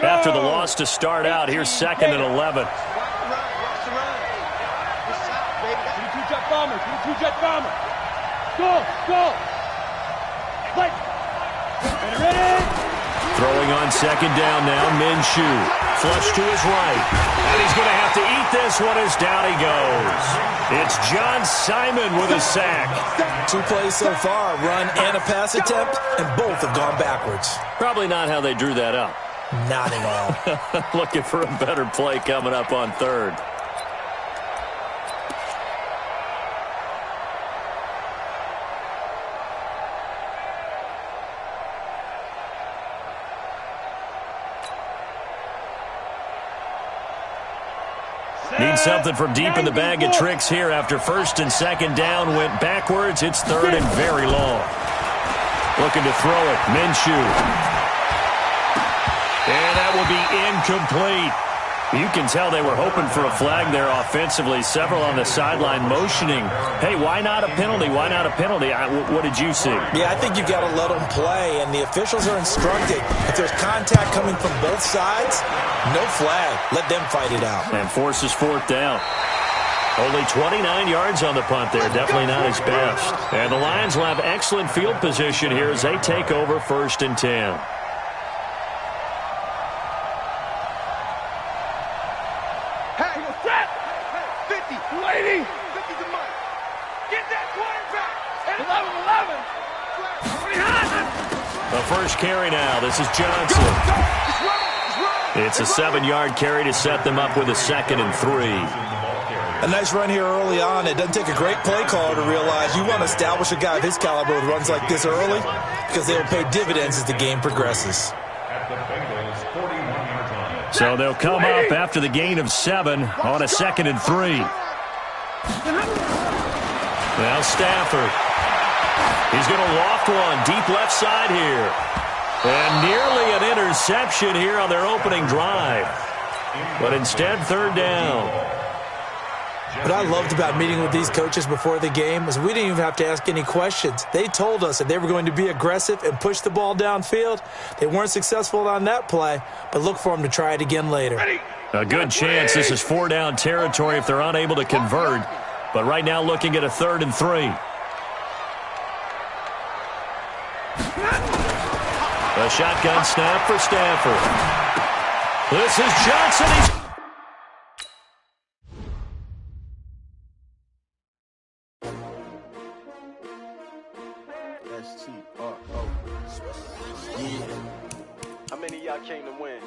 After the loss to start out, here's 2nd and 11. Two-jet bomber. Two-jet bomber. Go. Ready. Throwing on 2nd down now, Minshew. Flush to his right. And he's going to have to eat this one as down he goes. It's John Simon with a sack. 2 plays so far, a run and a pass attempt, and both have gone backwards. Probably not how they drew that up. Not at all. Looking for a better play coming up on 3rd. Need something from deep in the bag of tricks here after 1st and 2nd down went backwards. It's 3rd and very long. Looking to throw it. Minshew. And that will be incomplete. You can tell they were hoping for a flag there offensively. Several on the sideline motioning. Hey, why not a penalty? Why not a penalty? What did you see? Yeah, I think you've got to let them play, and the officials are instructed. If there's contact coming from both sides, no flag. Let them fight it out. And forces 4th down. Only 29 yards on the punt there. Definitely not his best. And the Lions will have excellent field position here as they take over 1st and 10. The first carry now. This is Johnson. It's a 7-yard carry to set them up with a 2nd and 3. A nice run here early on. It doesn't take a great play caller to realize you want to establish a guy of his caliber with runs like this early because they will pay dividends as the game progresses. So they'll come up after the gain of 7 on a 2nd and 3. Now Stafford. He's going to loft one deep left side here. And nearly an interception here on their opening drive. But instead, 3rd down. What I loved about meeting with these coaches before the game was we didn't even have to ask any questions. They told us that they were going to be aggressive and push the ball downfield. They weren't successful on that play, but look for them to try it again later. A good chance this is 4-down territory if they're unable to convert. But right now looking at a 3rd and 3. A shotgun snap for Stafford. This is Johnson. S-T-R-O. Yeah. How many of y'all came to win?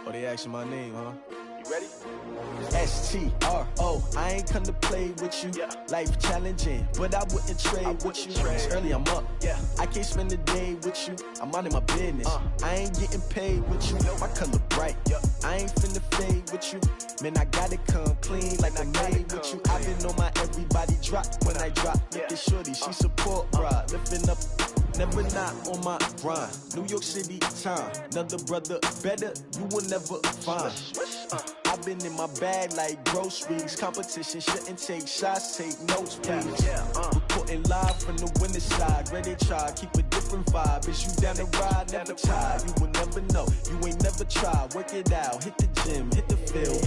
Oh, they asking my name, huh? You ready? S-T-R-O. I ain't come to play with you. Yeah. Life challenging, but I wouldn't trade with you. It's early, I'm up. Yeah. I can't spend the day with you. I'm minding my business. I ain't getting paid with you. My color bright. Yeah. I ain't finna fade with you. Man, I gotta come clean like I made with you. I've been on my everybody drop when I drop. Look at shorty, she support, bruh. Lifting up. Never not on my grind. New York City time. Another brother better, you will never find. I've been in my bag like groceries. Competition shouldn't take shots, take notes, please. Reporting live from the winning side. Ready to try, keep a different vibe. Is you down the ride, never tired. You will never know, you ain't never tried. Work it out, hit the gym, hit the field.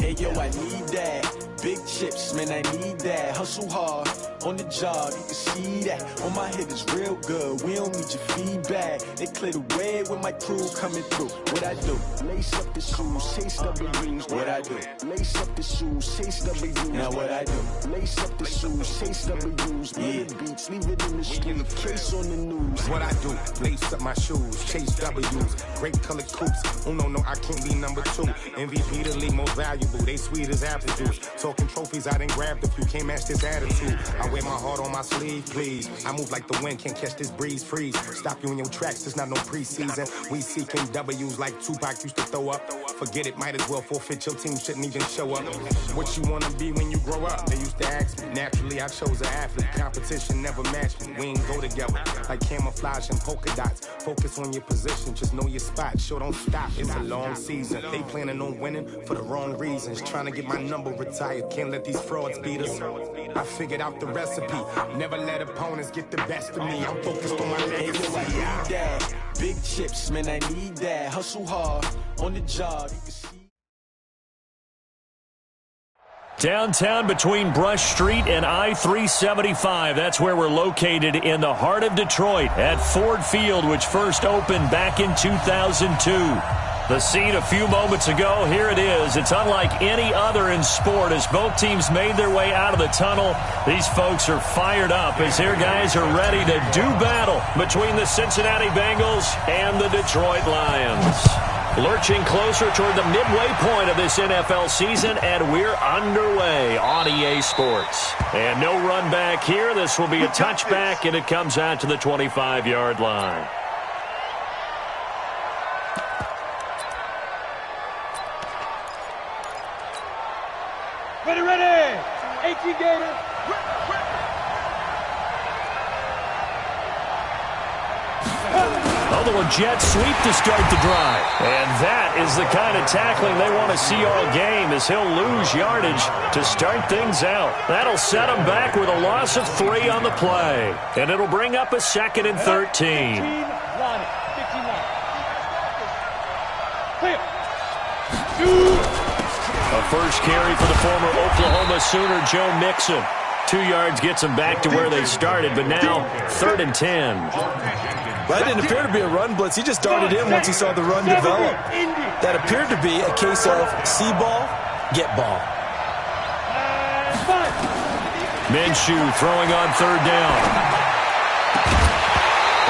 Hey yo, I need that. Big chips, man, I need that. Hustle hard, on the job, you can see that. On my head is real good, we don't need your feedback. They clear the way when my crew coming through. What I do? Lace up the shoes, chase W's. What I do? Lace up the shoes, chase W's. Now what I do? Lace up the shoes, chase W's. Yeah, beats, leave it in the street, case on the news. What I do? Lace up my shoes, chase W's. Great colored coops. Oh no, I can't be number 2. MVP the league most valuable. They sweet as apple juice. Talking trophies, I done grabbed a few. Can't match this attitude. I wear my heart on my sleeve, please. I move like the wind, can't catch this breeze. Freeze. Stop you in your tracks. There's not no preseason. We seeking W's like Tupac used to throw up. Forget it, might as well forfeit. Your team shouldn't even show up. What you wanna be when you grow up? They used to ask me. Naturally, I chose an athlete. Competition never matched me. We ain't go together like camouflage and polka dots. Focus on your position, just know your spot. Sure, don't stop. It's a long season. They planning on winning for the wrong reasons. Trying to get my number retired. Can't let these frauds beat us. I figured out the recipe. Never let opponents get the best of me. I'm focused on my legacy. Big chips, man, I need that. Hustle hard on the job. You can see. Downtown between Brush Street and I-375. That's where we're located in the heart of Detroit at Ford Field, which first opened back in 2002. The scene a few moments ago, here it is. It's unlike any other in sport as both teams made their way out of the tunnel. These folks are fired up as their guys are ready to do battle between the Cincinnati Bengals and the Detroit Lions. Lurching closer toward the midway point of this NFL season, and we're underway on EA Sports. And no run back here. This will be a touchback, and it comes out to the 25-yard line. Ready! 18 Gators. Oh, the jet sweep to start the drive. And that is the kind of tackling they want to see all game as he'll lose yardage to start things out. That'll set him back with a loss of 3 on the play. And it'll bring up a 2nd and 13. 15 line. Clear. A first carry for the former Oklahoma Sooner, Joe Mixon. 2 yards gets them back to where they started, but now 3rd and 10. That didn't appear to be a run blitz. He just darted in once he saw the run develop. That appeared to be a case of see ball, get ball. Minshew throwing on 3rd down.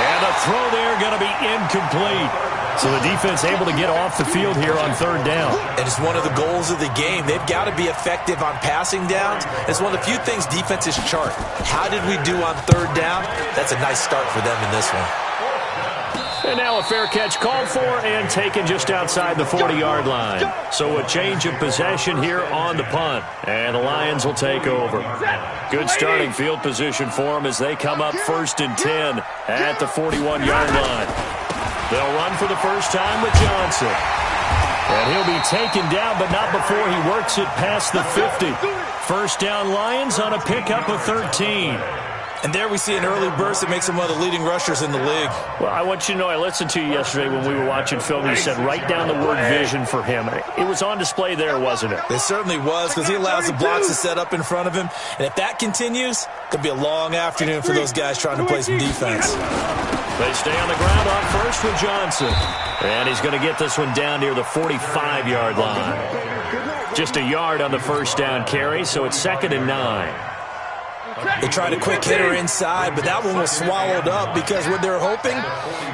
And the throw there going to be incomplete. So the defense able to get off the field here on 3rd down. And it's one of the goals of the game. They've got to be effective on passing downs. It's one of the few things defenses chart. How did we do on 3rd down? That's a nice start for them in this one. And now a fair catch called for and taken just outside the 40-yard line. So a change of possession here on the punt. And the Lions will take over. Good starting field position for them as they come up 1st and 10 at the 41-yard line. They'll run for the first time with Johnson. And he'll be taken down, but not before he works it past the 50. First down Lions on a pickup of 13. And there we see an early burst that makes him one of the leading rushers in the league. Well, I want you to know, I listened to you yesterday when we were watching film. You said write down the word vision for him. It was on display there, wasn't it? It certainly was, because he allows the blocks to set up in front of him. And if that continues, it'll be a long afternoon for those guys trying to play some defense. They stay on the ground on first with Johnson. And he's going to get this one down near the 45-yard line. Just a yard on the first down carry, so it's 2nd and 9. They tried a quick hitter inside, but that one was swallowed up because what they're hoping,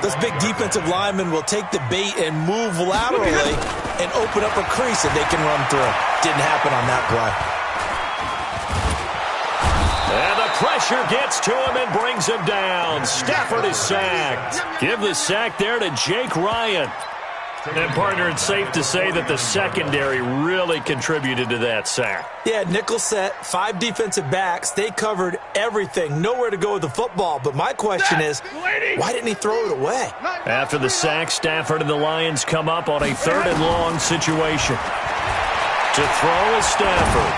those big defensive linemen will take the bait and move laterally and open up a crease that they can run through. Didn't happen on that play. And the pressure gets to him and brings him down. Stafford is sacked. Give the sack there to Jake Ryan. And, partner, it's safe to say that the secondary really contributed to that sack. Yeah, nickel set, 5 defensive backs. They covered everything. Nowhere to go with the football. But my question is, why didn't he throw it away? After the sack, Stafford and the Lions come up on a 3rd and long situation. To throw is Stafford.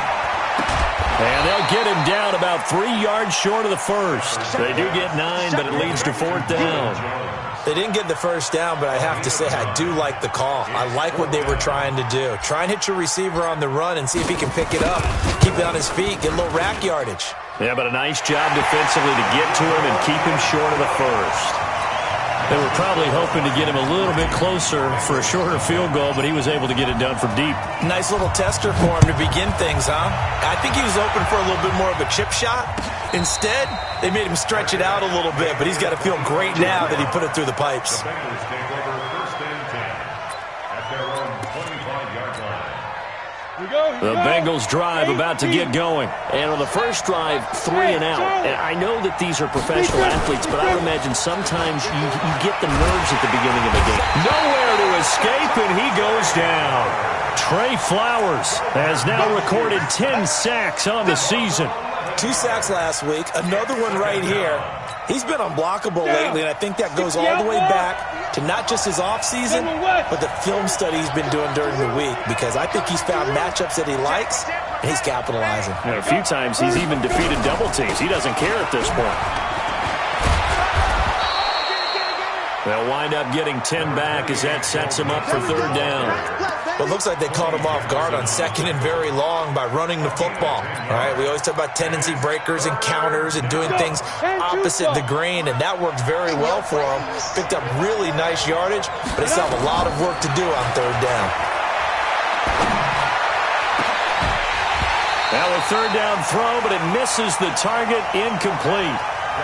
And they'll get him down about 3 yards short of the first. They do get 9, but it leads to 4th down. They didn't get the first down, but I have to say I do like the call. I like what they were trying to do. Try and hit your receiver on the run and see if he can pick it up, keep it on his feet, get a little rack yardage. Yeah, but a nice job defensively to get to him and keep him short of the first. They were probably hoping to get him a little bit closer for a shorter field goal, but he was able to get it done from deep. Nice little tester for him to begin things, huh? I think he was open for a little bit more of a chip shot. Instead, they made him stretch it out a little bit, but he's got to feel great now that he put it through the pipes. The Bengals drive about to get going. And on the first drive, 3 and out. And I know that these are professional athletes, but I would imagine sometimes you get the nerves at the beginning of the game. Nowhere to escape, and he goes down. Trey Flowers has now recorded 10 sacks on the season. 2 sacks last week, another one right here. He's been unblockable lately, and I think that goes all the way back to not just his offseason, but the film study he's been doing during the week, because I think he's found matchups that he likes, and he's capitalizing. A few times he's even defeated double teams. He doesn't care at this point. They'll wind up getting 10 back as that sets them up for third down. Well, it looks like they caught him off guard on second and very long by running the football. All right, we always talk about tendency breakers and counters and doing things opposite the grain, and that worked very well for them. Picked up really nice yardage, but they still have a lot of work to do on third down. Now a third down throw, but it misses the target, incomplete.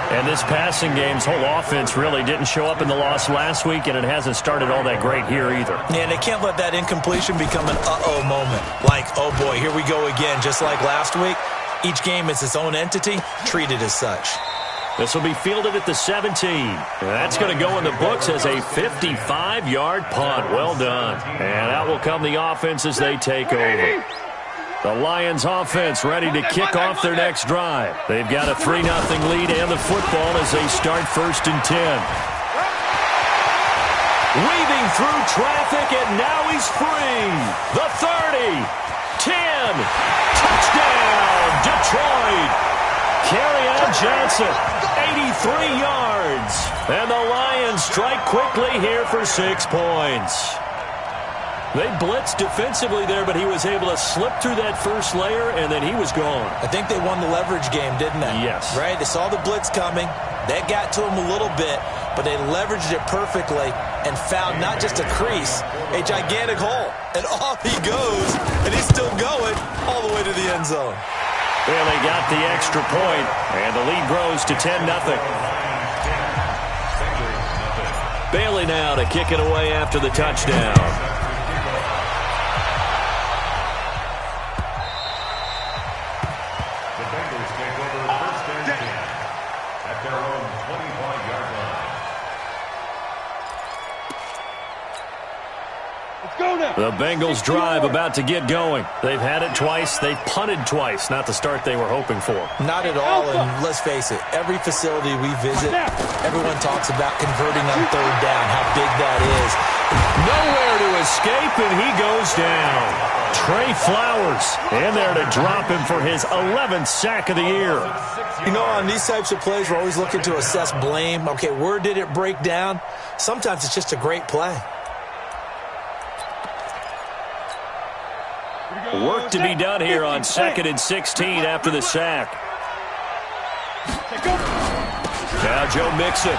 And this passing game's whole offense really didn't show up in the loss last week, and it hasn't started all that great here either. Yeah, and they can't let that incompletion become an uh-oh moment. Like, oh boy, here we go again, just like last week. Each game is its own entity, treated as such. This will be fielded at the 17. That's going to go in the books as a 55-yard punt. Well done. And out will come the offense as they take over. The Lions offense ready to kick off their next drive. They've got a 3-0 lead and the football as they start 1st and 10. Weaving through traffic, and now he's free. The 30, 10, touchdown, Detroit. Kerryon Johnson, 83 yards. And the Lions strike quickly here for 6 points. They blitzed defensively there, but he was able to slip through that first layer, and then he was gone. I think they won the leverage game, didn't they? Yes. Right? They saw the blitz coming. That got to him a little bit, but they leveraged it perfectly and found not just a crease, a gigantic hole. And off he goes, and he's still going all the way to the end zone. Well, they got the extra point, and the lead grows to 10-0. Bailey now to kick it away after the touchdown. The Bengals drive about to get going. They've had it twice. They've punted twice. Not the start they were hoping for. Not at all, and let's face it, every facility we visit, everyone talks about converting on third down, how big that is. Nowhere to escape, and he goes down. Trey Flowers in there to drop him for his 11th sack of the year. You know, on these types of plays, we're always looking to assess blame. Okay, where did it break down? Sometimes it's just a great play. Work to be done here on 2nd and 16 after the sack. Now Joe Mixon.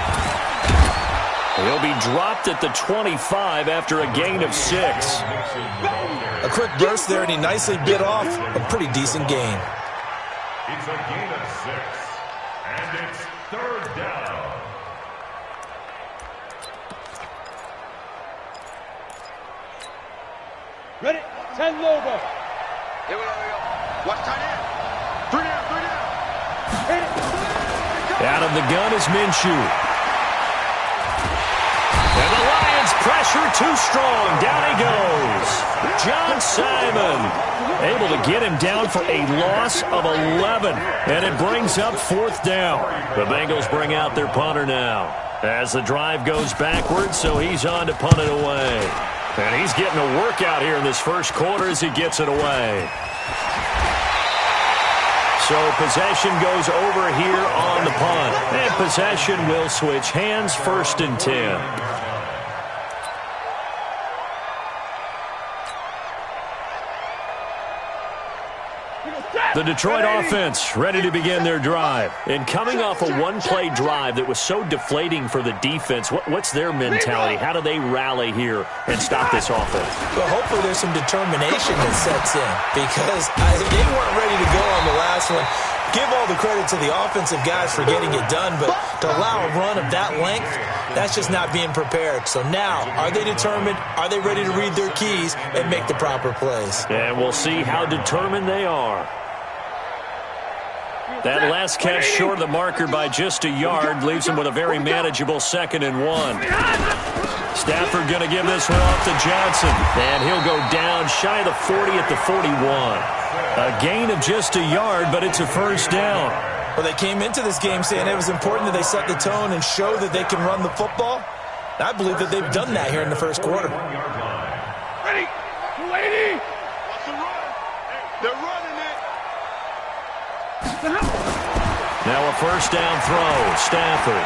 He'll be dropped at the 25 after a gain of 6. A quick burst there, and he nicely bit off a pretty decent gain. It's a gain of 6, and it's third down. Ready? 10 Lobo. Here we go. Watch tight end. 3 down, 3 down. Out of the gun is Minshew. And the Lions pressure too strong. Down he goes. John Simon able to get him down for a loss of 11. And it brings up 4th down. The Bengals bring out their punter now as the drive goes backwards, so he's on to punt it away. And he's getting a workout here in this first quarter as he gets it away. So possession goes over here on the punt. And possession will switch hands, 1st and 10. The Detroit offense ready to begin their drive. And coming off a one-play drive that was so deflating for the defense, what's their mentality? How do they rally here and stop this offense? Well, hopefully there's some determination that sets in, because they weren't ready to go on the last one. Give all the credit to the offensive guys for getting it done, but to allow a run of that length, that's just not being prepared. So now, are they determined? Are they ready to read their keys and make the proper plays? And we'll see how determined they are. That last catch short of the marker by just a yard leaves him with a very manageable 2nd and 1. Stafford going to give this one off to Johnson. And he'll go down shy of the 40 at the 41. A gain of just a yard, but it's a 1st down. Well, they came into this game saying it was important that they set the tone and show that they can run the football. I believe that they've done that here in the first quarter. Ready? 280. What's the run? They're running it. Now a 1st down throw. Stafford.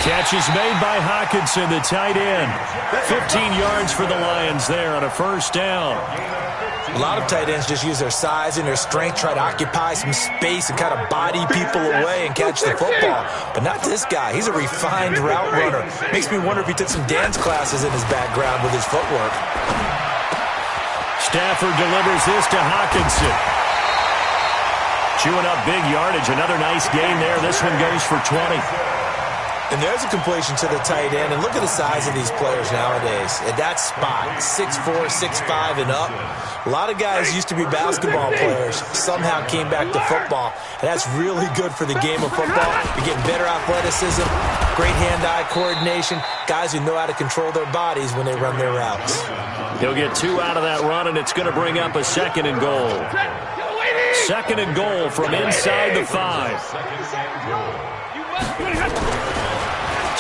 Catch is made by Hockenson, the tight end. 15 yards for the Lions there on a first down. A lot of tight ends just use their size and their strength, try to occupy some space and kind of body people away and catch the football. But not this guy. He's a refined route runner. Makes me wonder if he took some dance classes in his background with his footwork. Stafford delivers this to Hockenson. Chewing up big yardage. Another nice gain there. This one goes for 20. And there's a completion to the tight end. And look at the size of these players nowadays. At that spot, 6'4", 6'5", and up. A lot of guys used to be basketball players, somehow came back to football. And that's really good for the game of football. You're getting better athleticism, great hand-eye coordination, guys who know how to control their bodies when they run their routes. He'll get 2 out of that run, and it's going to bring up a 2nd and goal. 2nd and goal from inside the 5.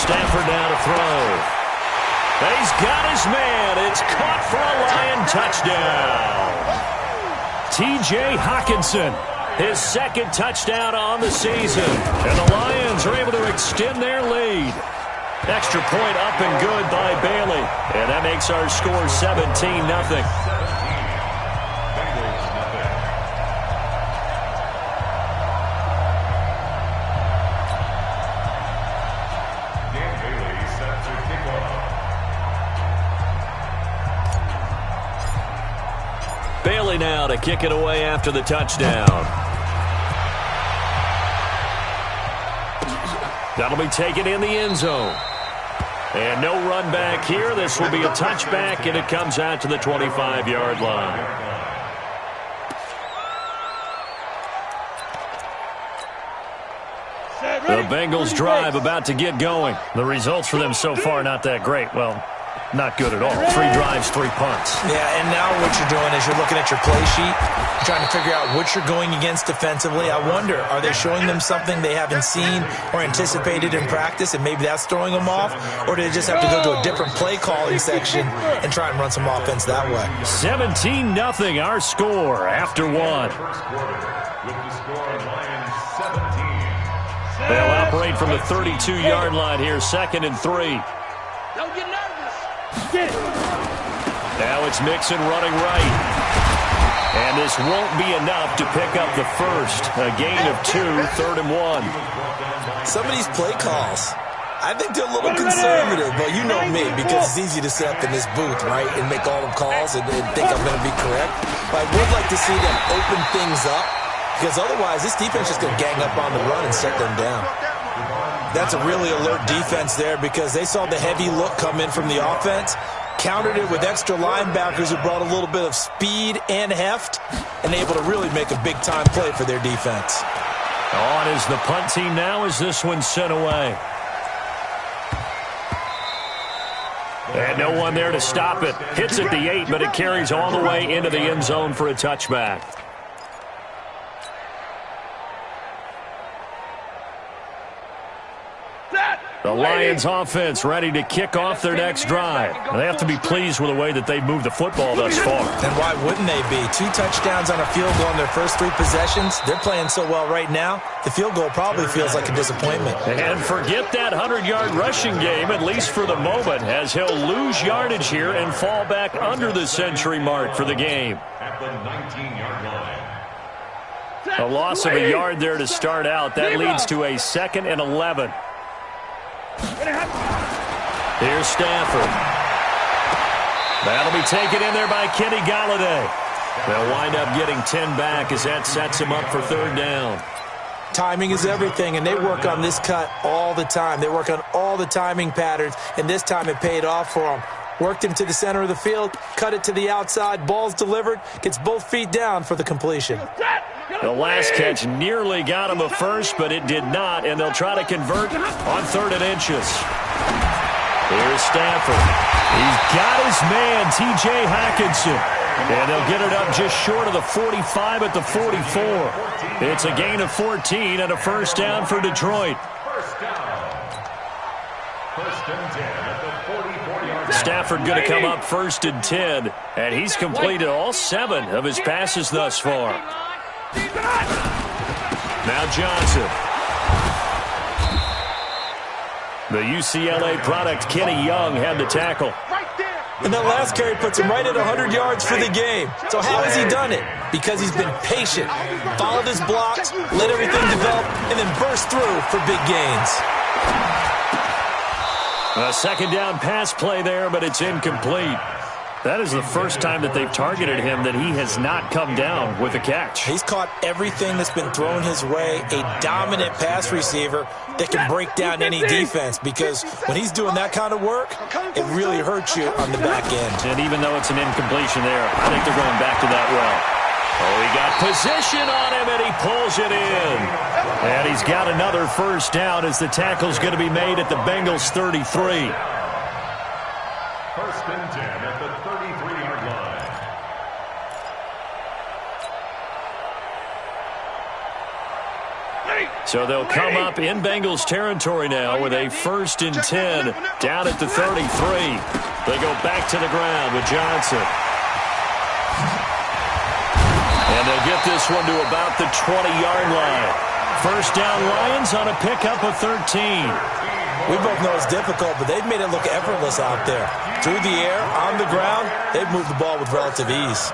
Stafford now to throw. He's got his man. It's caught for a Lion touchdown. T.J. Hockenson, his 2nd touchdown on the season. And the Lions are able to extend their lead. Extra point up and good by Bailey. And that makes our score 17-0. Bailey now to kick it away after the touchdown. That'll be taken in the end zone. And no run back here. This will be a touchback, and it comes out to the 25-yard line. The Bengals drive about to get going. The results for them so far not that great. Well, not good at all. 3 drives, 3 punts. Yeah, and now what you're doing is you're looking at your play sheet, trying to figure out what you're going against defensively. I wonder, are they showing them something they haven't seen or anticipated in practice, and maybe that's throwing them off? Or do they just have to go to a different play calling section and try and run some offense that way? 17-0 our score after 1. They'll operate from the 32-yard line here, 2nd and 3. Don't get nervous. Now it's Mixon running right. And this won't be enough to pick up the first. A gain of 2, 3rd and 1. Some of these play calls, I think they're a little conservative, but you know me, because it's easy to sit up in this booth, right, and make all the calls and think I'm going to be correct. But I would like to see them open things up, because otherwise this defense is going to gang up on the run and shut them down. That's a really alert defense there, because they saw the heavy look come in from the offense, countered it with extra linebackers who brought a little bit of speed and heft, and able to really make a big-time play for their defense. On is the punt team now as this one's sent away. And no one there to stop it. Hits at the 8, but it carries all the way into the end zone for a touchback. The Lions offense ready to kick off their next drive. They have to be pleased with the way that they've moved the football thus far. And why wouldn't they be? 2 touchdowns on a field goal in their first 3 possessions. They're playing so well right now, the field goal probably feels like a disappointment. And forget that 100-yard rushing game, at least for the moment, as he'll lose yardage here and fall back under the century mark for the game. At the 19-yard line. A loss of a yard there to start out. That leads to a 2nd and 11. Here's Stafford. That'll be taken in there by Kenny Golladay. They'll wind up getting 10 back as that sets him up for 3rd down. Timing is everything, and they work on this cut all the time. They work on all the timing patterns, and this time it paid off for them. Worked him to the center of the field, cut it to the outside, ball's delivered, gets both feet down for the completion. The last catch nearly got him a first, but it did not, and they'll try to convert on 3rd and inches. Here's Stafford. He's got his man, T.J. Hockenson. And they'll get it up just short of the 45 at the 44. It's a gain of 14 and a first down for Detroit. First and 10 at the 44-yard line. Stafford going to come up 1st and 10, and he's completed all 7 of his passes thus far. Now Johnson. The UCLA product, Kenny Young, had the tackle. And that last carry puts him right at 100 yards for the game. So how has he done it? Because he's been patient, followed his blocks, let everything develop, and then burst through for big gains. A second down pass play there, but it's incomplete. That is the first time that they've targeted him that he has not come down with a catch. He's caught everything that's been thrown his way, a dominant pass receiver that can break down any defense, because when he's doing that kind of work, it really hurts you on the back end. And even though it's an incompletion there, I think they're going back to that well. Oh, he got position on him, and he pulls it in. And he's got another first down as the tackle's going to be made at the Bengals' 33. First and 10 at the 33-yard line. So they'll come up in Bengals territory now with a first and 10 down at the 33. They go back to the ground with Johnson. And they'll get this one to about the 20-yard line. First down Lions on a pickup of 13. We both know it's difficult, but they've made it look effortless out there. Through the air, on the ground, they've moved the ball with relative ease.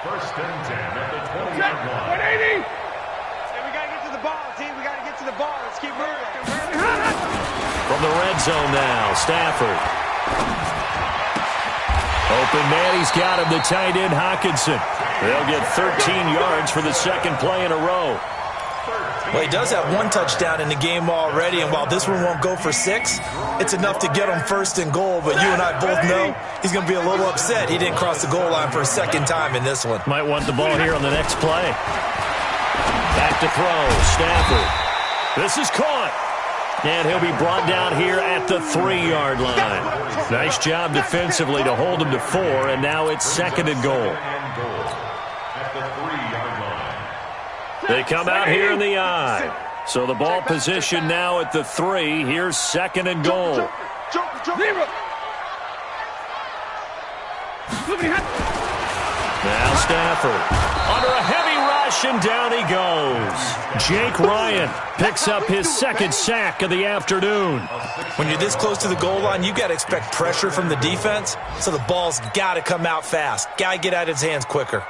First and 10 at the 20-yard line. 180. Hey, we got to get to the ball, team. We got to get to the ball. Let's keep moving. From the red zone now, Stafford. Open man, he's got him, the tight end Hockenson. They'll get 13 yards for the second play in a row. Well, he does have one touchdown in the game already, and while this one won't go for 6, it's enough to get him first and goal. But you and I both know he's going to be a little upset he didn't cross the goal line for a second time in this one. Might want the ball here on the next play. Back to throw, Stafford. This is caught. And he'll be brought down here at the 3-yard line. Nice job defensively to hold him to 4, and now it's second and goal. They come out here in the I. So the ball position now at the 3. Here's second and goal. Now Stafford under a heavy rush, and down he goes. Jake Ryan picks up his second sack of the afternoon. When you're this close to the goal line, you got to expect pressure from the defense, so the ball's got to come out fast. Got to get out of his hands quicker.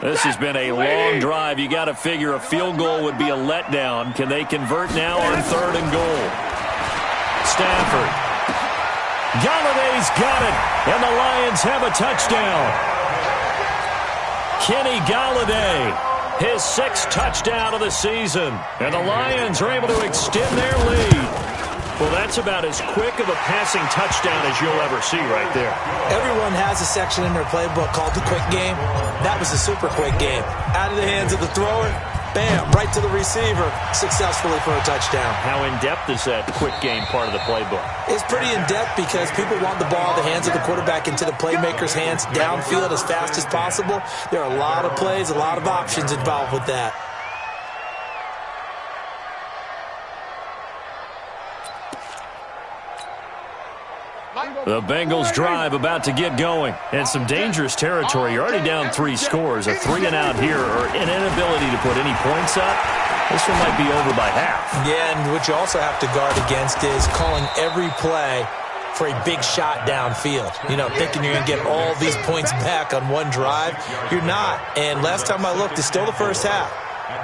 This has been a long drive. You got to figure a field goal would be a letdown. Can they convert now on third and goal? Stafford. Galladay's got it, and the Lions have a touchdown. Kenny Galladay, his 6th touchdown of the season, and the Lions are able to extend their lead. Well, that's about as quick of a passing touchdown as you'll ever see right there. Everyone has a section in their playbook called the quick game. That was a super quick game. Out of the hands of the thrower, bam, right to the receiver, successfully for a touchdown. How in-depth is that quick game part of the playbook? It's pretty in-depth because people want the ball in the hands of the quarterback into the playmaker's hands downfield as fast as possible. There are a lot of plays, a lot of options involved with that. The Bengals drive about to get going. And some dangerous territory. You're already down 3 scores. A 3-and-out here, or an inability to put any points up. This one might be over by half. Yeah, and what you also have to guard against is calling every play for a big shot downfield. You know, thinking you're going to get all these points back on one drive. You're not. And last time I looked, it's still the first half.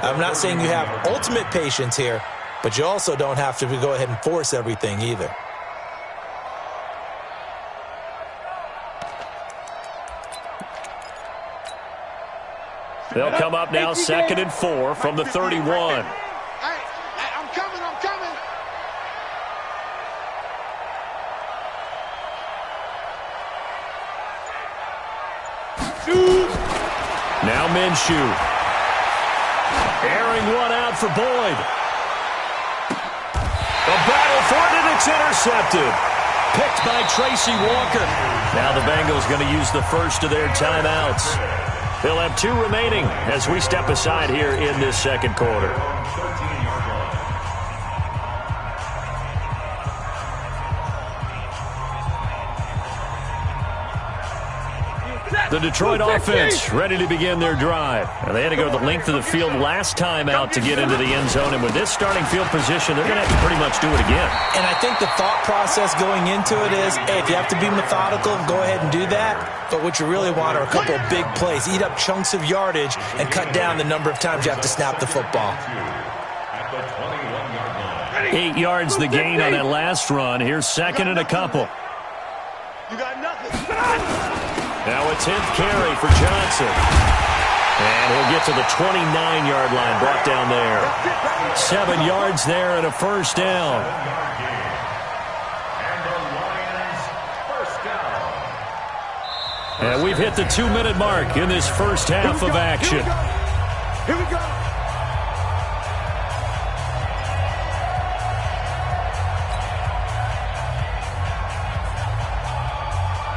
I'm not saying you have ultimate patience here, but you also don't have to go ahead and force everything either. They'll come up now, 2nd and 4 from the 31. Hey, I'm coming. Now Minshew. Airing one out for Boyd. A battle for it, and it's intercepted. Picked by Tracy Walker. Now the Bengals going to use the first of their timeouts. They'll have 2 remaining as we step aside here in this second quarter. The Detroit offense ready to begin their drive. And they had to go the length of the field last time out to get into the end zone. And with this starting field position, they're going to have to pretty much do it again. And I think the thought process going into it is, hey, if you have to be methodical, go ahead and do that. But what you really want are a couple of big plays. Eat up chunks of yardage and cut down the number of times you have to snap the football. 8 yards the gain on that last run. Here's second and a couple. You got nothing. Now a 10th carry for Johnson. And he'll get to the 29-yard line, brought down there. 7 yards there and a first down. And we've hit the 2-minute mark in this first half of action. Here we go.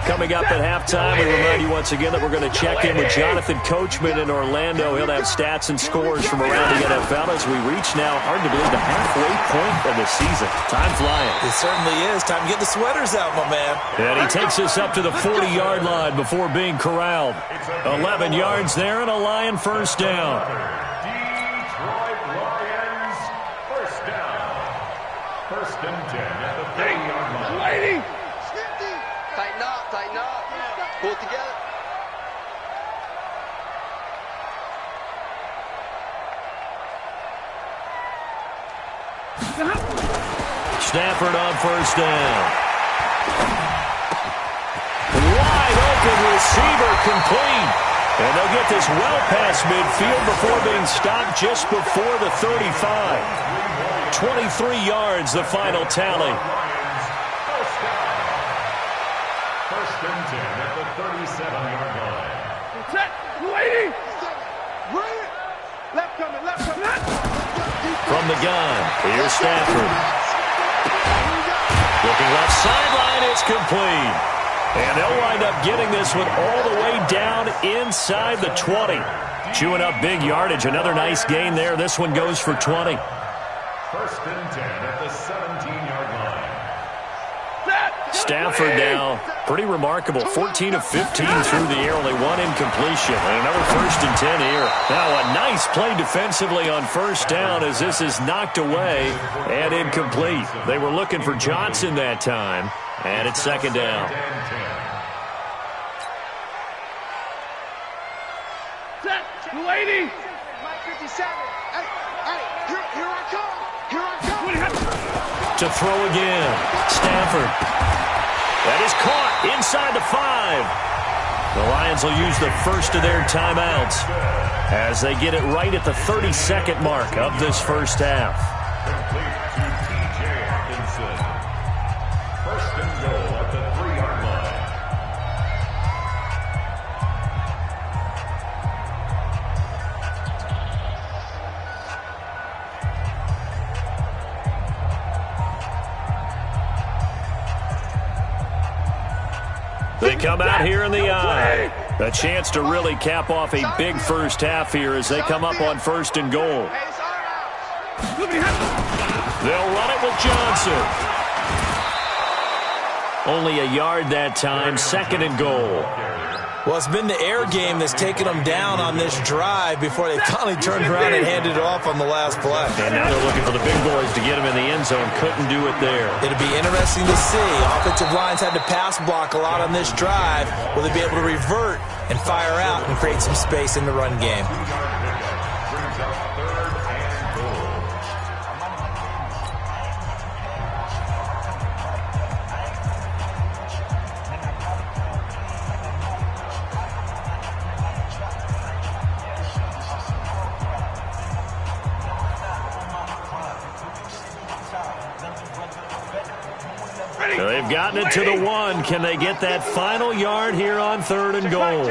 Coming up at halftime, we remind you once again that we're going to check in with Jonathan Coachman in Orlando. He'll have stats and scores from around the NFL as we reach now, hard to believe, the halfway point of the season. Time flying. It certainly is. Time to get the sweaters out, my man. And he takes us up to the 40-yard line before being corralled. 11 yards there and a Lion first down. Detroit Lions, first down. First and 10 at the 30-yard line. Lady. Tighten up. Pull it together. Stafford on first down. Wide open receiver complete. And they'll get this well past midfield before being stopped just before the 35. 23 yards, the final tally. First and 10 at the 37-yard line. Set. Lady. Right. Left coming. From the gun, here's Stafford. Looking left sideline, it's complete. And they'll wind up getting this one all the way down inside the 20. Chewing up big yardage. Another nice gain there. This one goes for 20. First and 10 at the 17-yard line. Stafford now, pretty remarkable. 14 of 15 through the air, only one incompletion. And another first and 10 here. Now a nice play defensively on first down as this is knocked away and incomplete. They were looking for Johnson that time, and it's second down. Set. Lady. Mike 57. Hey, here I come. To throw again, Stafford. That is caught inside the 5. The Lions will use the first of their timeouts as they get it right at the 32nd mark of this first half. Complete to T.J. Hawkinson. First and goal at the 3-yard line. They come out here in the eye. A chance to really cap off a big first half here as they come up on first and goal. They'll run it with Johnson. Only a yard that time, second and goal. Well, it's been the air game that's taken them down on this drive before they finally turned around and handed it off on the last play. And now they're looking for the big boys to get them in the end zone. Couldn't do it there. It'll be interesting to see. Offensive lines had to pass block a lot on this drive. Will they be able to revert and fire out and create some space in the run game? They've gotten it to the 1. Can they get that final yard here on third and goal?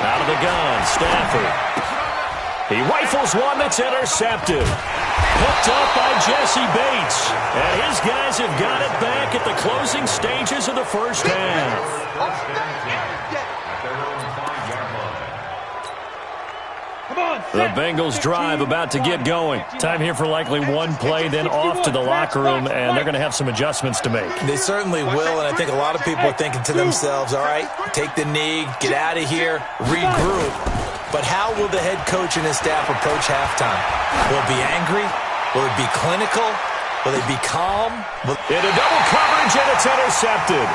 Out of the gun, Stafford. He rifles one that's intercepted. Hooked up by Jesse Bates. And his guys have got it back at the closing stages of the first half. The Bengals drive about to get going. Time here for likely one play, then off to the locker room, and they're going to have some adjustments to make. They certainly will, and I think a lot of people are thinking to themselves, all right, take the knee, get out of here, regroup. But how will the head coach and his staff approach halftime? Will it be angry? Will it be clinical? Will it be calm? Into double coverage, and it's intercepted.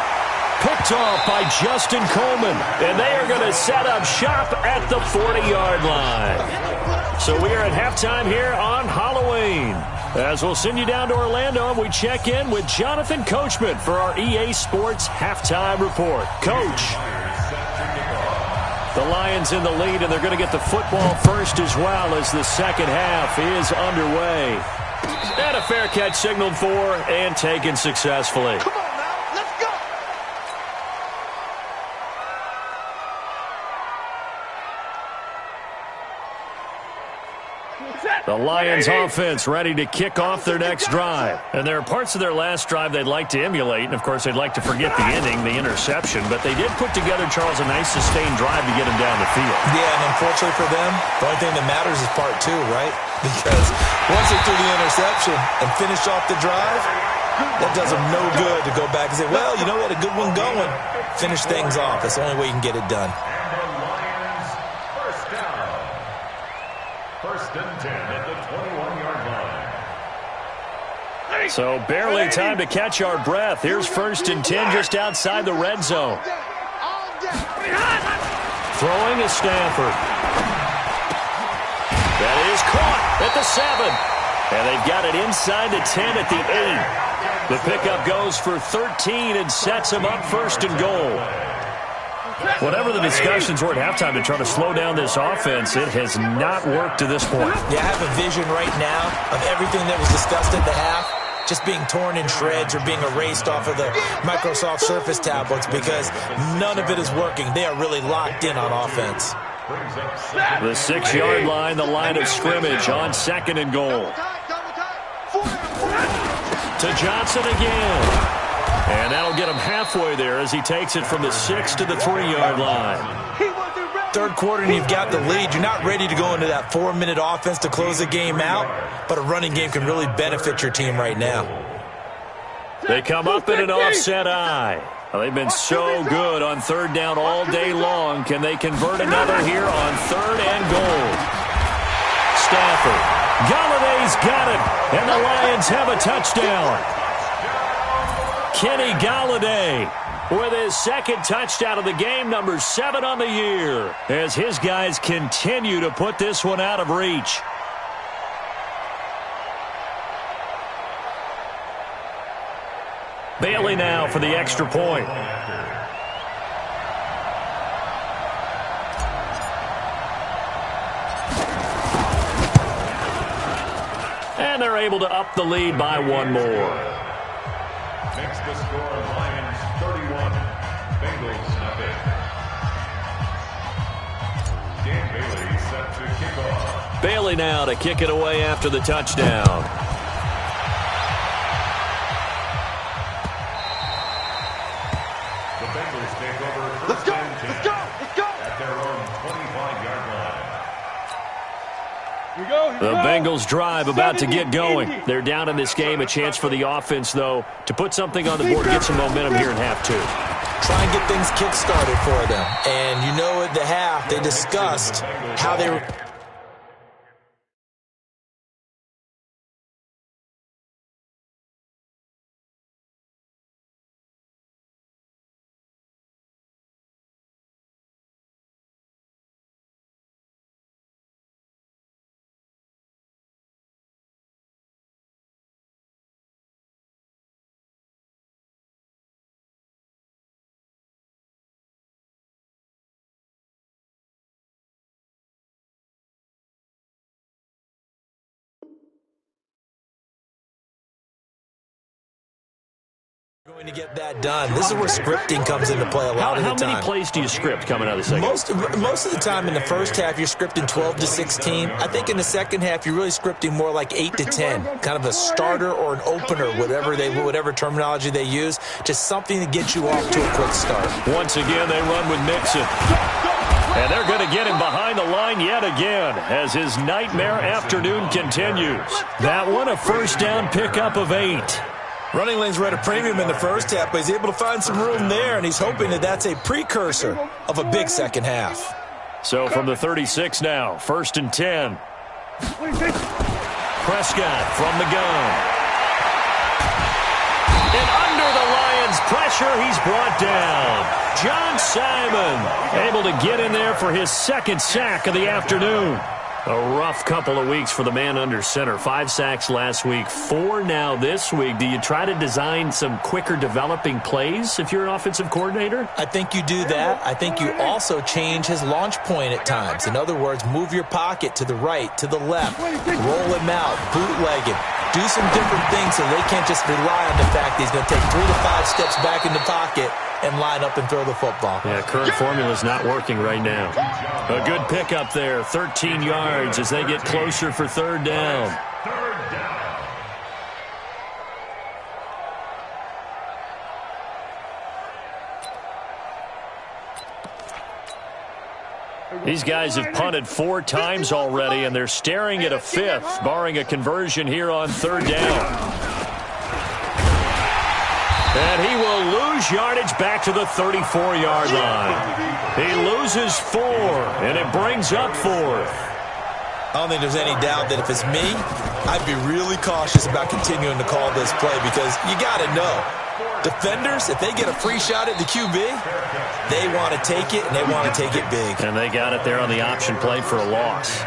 Picked off by Justin Coleman, and they are going to set up shop at the 40-yard line. So we are at halftime here on Halloween. As we'll send you down to Orlando, and we check in with Jonathan Coachman for our EA Sports Halftime Report. Coach. The Lions in the lead, and they're going to get the football first as well as the second half is underway. And a fair catch signaled for and taken successfully. Come on now, let's go. The Lions offense ready to kick off their next drive. And there are parts of their last drive they'd like to emulate. And, of course, they'd like to forget the ending, the interception. But they did put together, Charles, a nice sustained drive to get him down the field. Yeah, and unfortunately for them, the only thing that matters is part two, right? Because once they threw the interception and finished off the drive, that does them no good to go back and say, well, you know, we had a good one going. Finish things off. That's the only way you can get it done. First and 10 at the 21-yard line. So barely time to catch our breath. Here's first and 10 just outside the red zone. Throwing is Stafford. That is caught at the 7. And they've got it inside the 10 at the 8. The pickup goes for 13 and sets them up first and goal. Whatever the discussions were at halftime to try to slow down this offense, it has not worked to this point. Yeah, I have a vision right now of everything that was discussed at the half just being torn in shreds or being erased off of the Microsoft Surface tablets because none of it is working. They are really locked in on offense. The 6-yard line, the line of scrimmage on second and goal. To Johnson again. And that'll get him halfway there as he takes it from the 6 to the 3-yard line. Third quarter and you've got the lead. You're not ready to go into that 4-minute offense to close the game out, but a running game can really benefit your team right now. They come up in an offset eye. Well, they've been so good on third down all day long. Can they convert another here on third and goal? Stafford. Galladay's got it, and the Lions have a touchdown. Kenny Galladay with his second touchdown of the game, number 7 on the year, as his guys continue to put this one out of reach. Bailey now for the extra point. And they're able to up the lead by one more. Makes the score Lions 31, Bengals nothing. Dan Bailey set to kick off. Bailey now to kick it away after the touchdown. The Bengals take over first and 10 at their own 25-yard line. The Bengals drive about to get going. They're down in this game. A chance for the offense, though, to put something on the board, get some momentum here in half 2. Try and get things kick-started for them. And you know at the half, they discussed how they were... going to get that done. This is where scripting comes into play a lot of the time. How many plays do you script coming out of the second? Most of the time in the first half, you're scripting 12 to 16. I think in the second half, you're really scripting more like 8 to 10. Kind of a starter or an opener, whatever terminology they use. Just something to get you off to a quick start. Once again, they run with Mixon. And they're going to get him behind the line yet again as his nightmare afternoon continues. That one, a first down pickup of 8. Running lanes were at a premium in the first half, but he's able to find some room there, and he's hoping that that's a precursor of a big second half. So from the 36 now, 1st and 10. Prescott from the gun. And under the Lions' pressure, he's brought down. John Simon able to get in there for his second sack of the afternoon. A rough couple of weeks for the man under center. 5 sacks last week, 4 now this week. Do you try to design some quicker developing plays if you're an offensive coordinator? I think you do that. I think you also change his launch point at times. In other words, move your pocket to the right, to the left, roll him out, bootleg him. Do some different things so they can't just rely on the fact that he's going to take 3 to 5 steps back in the pocket and line up and throw the football. Yeah, current formula's not working right now. A good pickup there, 13 yards as they get closer for 3rd down. These guys have punted 4 times already, and they're staring at a 5th, barring a conversion here on 3rd down. And he will lose yardage back to the 34-yard line. He loses 4, and it brings up 4th. I don't think there's any doubt that if it's me, I'd be really cautious about continuing to call this play because you got to know, defenders, if they get a free shot at the QB, they want to take it, and they want to take it big. And they got it there on the option play for a loss.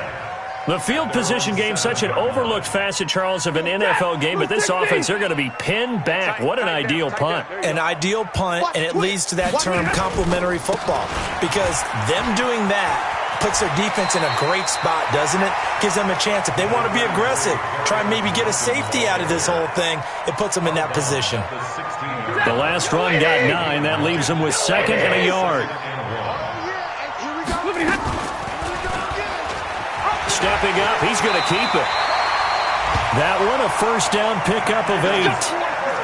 The field position game, such an overlooked facet, Charles, of an NFL game, but this offense, they're going to be pinned back. What an ideal punt. An ideal punt, and it leads to that term complementary football because them doing that puts their defense in a great spot, doesn't it? Gives them a chance. If they want to be aggressive, try and maybe get a safety out of this whole thing, it puts them in that position. The last run got 9. That leaves them with 2nd and a yard. Stepping up, he's going to keep it. That one, a first down pickup of 8.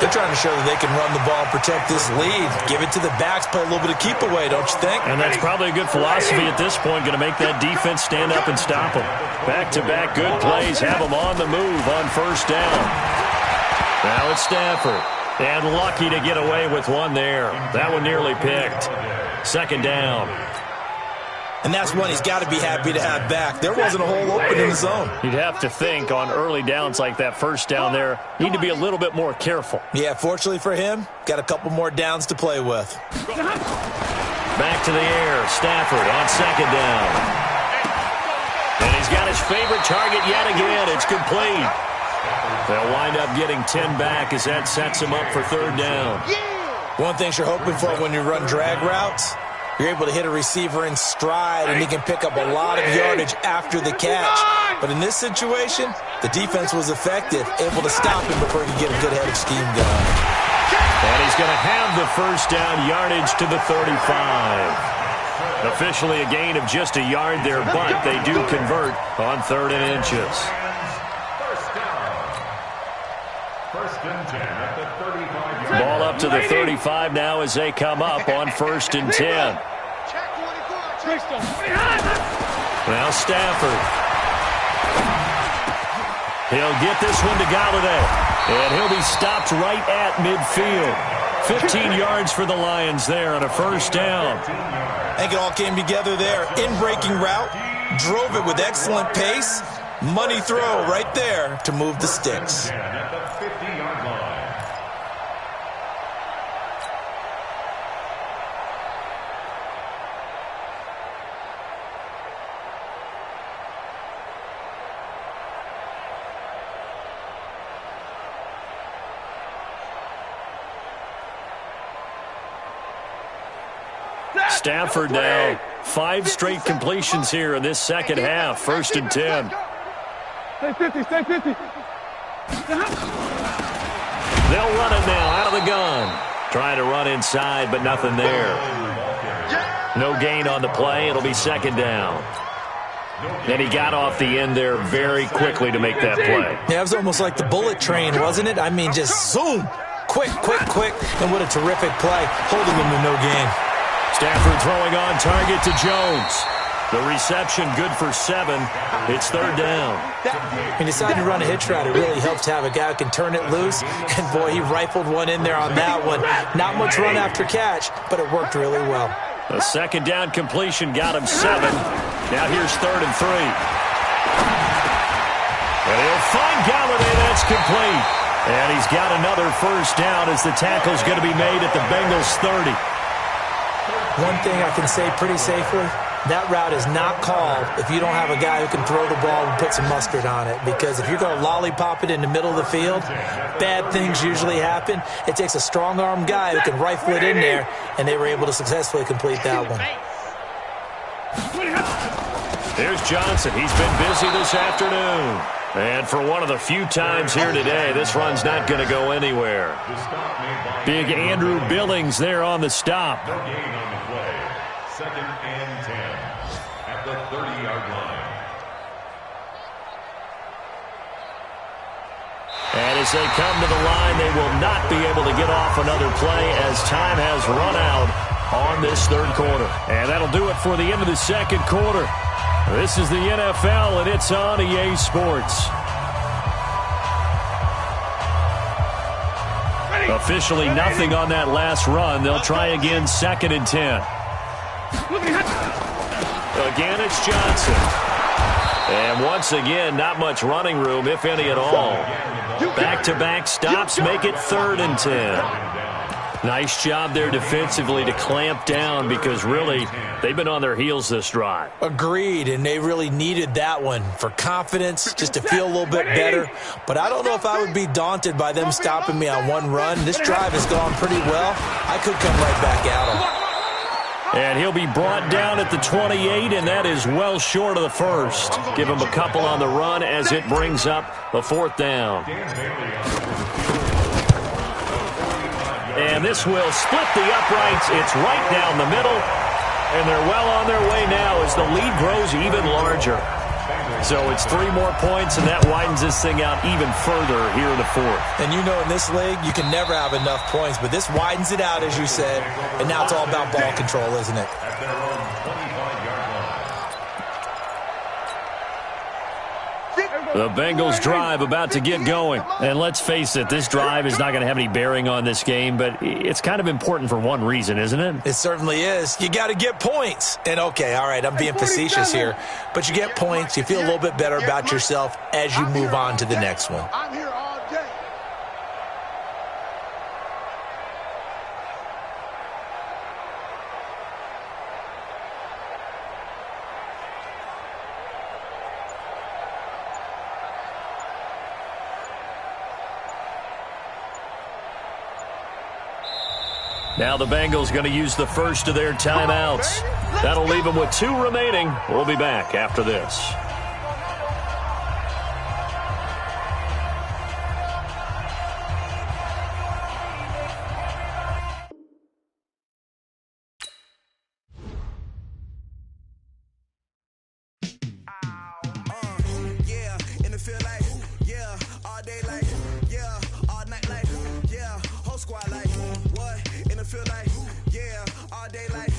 They're trying to show that they can run the ball and protect this lead. Give it to the backs, play a little bit of keep away, don't you think? And that's probably a good philosophy at this point, going to make that defense stand up and stop them. Back-to-back good plays, have them on the move on 1st down. Now it's Stafford. And lucky to get away with one there. That one nearly picked. 2nd down. And that's one he's got to be happy to have back. There wasn't a hole open in the zone. You'd have to think on early downs like that 1st down there, need to be a little bit more careful. Yeah, fortunately for him, got a couple more downs to play with. Back to the air. Stafford on 2nd down. And he's got his favorite target yet again. It's complete. They'll wind up getting 10 back as that sets him up for 3rd down. One thing you're hoping for when you run drag routes, you're able to hit a receiver in stride, and he can pick up a lot of yardage after the catch. But in this situation, the defense was effective, able to stop him before he could get a good head of steam going. And he's going to have the 1st down, yardage to the 35. Officially a gain of just a yard there, but they do convert on 3rd and inches. First and 10 at the 35-yard. Ball up to the 35 now as they come up on 1st and 10. Now Stafford. He'll get this one to Galladay. And he'll be stopped right at midfield. 15 yards for the Lions there on a 1st down. I think it all came together there. In-breaking route. Drove it with excellent pace. Money throw right there to move the sticks. At the 50-yard line. Stafford now 5 straight completions here in this 2nd half. 1st and 10. Stay 50, stay 50. They'll run it now out of the gun. Trying to run inside, but nothing there. No gain on the play. It'll be 2nd down. And he got off the end there very quickly to make that play. Yeah, it was almost like the bullet train, wasn't it? I mean, just zoom. Quick, and what a terrific play, holding him to no gain. Stafford throwing on target to Jones. The reception good for 7. It's third down. He decided to run a hitch route. It really helps to have a guy who can turn it loose. And, boy, he rifled one in there on that one. Not much run after catch, but it worked really well. A second down completion got him 7. Now here's 3rd and 3. And he'll find Galladay. That's complete. And he's got another first down as the tackle's going to be made at the Bengals 30. One thing I can say pretty safely, that route is not called if you don't have a guy who can throw the ball and put some mustard on it. Because if you're going to lollipop it in the middle of the field, bad things usually happen. It takes a strong-arm guy who can rifle it in there, and they were able to successfully complete that one. Here's Johnson. He's been busy this afternoon. And for one of the few times here today, this run's not going to go anywhere. Big Andrew Billings there on the stop. No gain on the play. 2nd and 10 at the 30-yard line. And as they come to the line, they will not be able to get off another play as time has run out on this third quarter. And that'll do it for the end of the second quarter. This is the NFL, and it's on EA Sports. Officially nothing on that last run. They'll try again 2nd and 10. Again, it's Johnson. And once again, not much running room, if any at all. Back-to-back stops make it 3rd and 10. Nice job there defensively to clamp down because really they've been on their heels this drive. Agreed, and they really needed that one for confidence, just to feel a little bit better. But I don't know if I would be daunted by them stopping me on one run. This drive has gone pretty well. I could come right back at them. And he'll be brought down at the 28, and that is well short of the first. Give him a couple on the run as it brings up a 4th down. And this will split the uprights. It's right down the middle. And they're well on their way now as the lead grows even larger. So it's 3 more points, and that widens this thing out even further here in the 4th. And you know in this league, you can never have enough points, but this widens it out, as you said. And now it's all about ball control, isn't it? The Bengals drive about to get going. And let's face it, this drive is not going to have any bearing on this game, but it's kind of important for one reason, isn't it? It certainly is. You got to get points. And okay, all right, I'm being facetious here, but you get points, you feel a little bit better about yourself as you move on to the next one. I'm here all day. Now the Bengals going to use the first of their timeouts. That'll leave them with 2 remaining. We'll be back after this. Squad like what? In the field like yeah, all day like